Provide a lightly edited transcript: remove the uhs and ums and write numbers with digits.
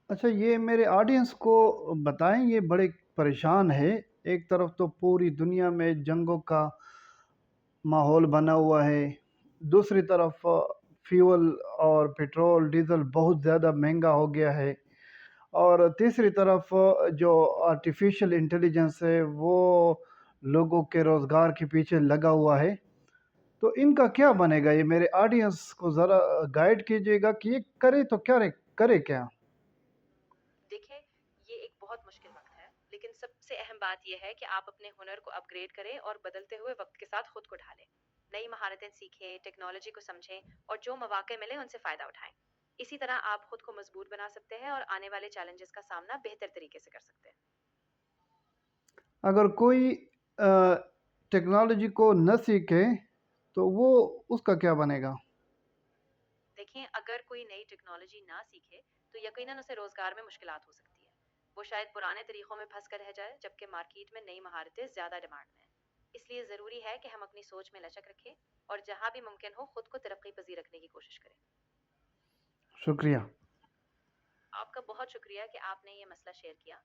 اچھا، یہ میرے آڈینس کو بتائیں، یہ بڑے پریشان ہے۔ ایک طرف تو پوری دنیا میں جنگوں کا ماحول بنا ہوا ہے، دوسری طرف فیول اور پیٹرول ڈیزل بہت زیادہ مہنگا ہو گیا ہے، اور تیسری طرف جو آرٹیفیشل انٹیلیجنس ہے وہ لوگوں کے روزگار کے پیچھے لگا ہوا ہے۔ تو ان کا کیا بنے گا؟ یہ میرے آڈینس کو ذرا گائیڈ کیجیے گا کہ یہ کرے تو کیا کرے کیا؟ دیکھیں، یہ ایک بہت مشکل وقت ہے، لیکن سب سے اہم بات یہ ہے کہ آپ اپنے ہنر کو اپ گریڈ کریں اور بدلتے ہوئے وقت کے ساتھ خود کو ڈھالیں۔ نئی مہارتیں سیکھیں، ٹیکنالوجی کو سمجھیں اور جو مواقع ملیں ان سے فائدہ اٹھائیں۔ اسی طرح آپ خود کو مضبوط بنا سکتے ہیں اور آنے والے چیلنجز کا سامنا بہتر طریقے سے کر سکتے ہیں۔ اگر کوئی ٹیکنالوجی کو نہ سیکھے تو وہ اس کا کیا بنے گا؟ دیکھیں، اگر کوئی نئی ٹیکنالوجی نہ سیکھے تو یقیناً اسے روزگار میں مشکلات ہو سکتی ہے۔ وہ شاید پرانے طریقوں میں پھنس کر رہ جائے، جبکہ مارکیٹ میں نئی مہارتیں زیادہ ڈیمانڈ میں ہیں۔ اس لیے ضروری ہے کہ ہم اپنی سوچ میں لچک رکھیں اور جہاں بھی ممکن ہو خود کو ترقی پذیر رکھنے کی کوشش کریں۔ شکریہ۔ آپ کا بہت شکریہ کہ آپ نے یہ مسئلہ شیئر کیا۔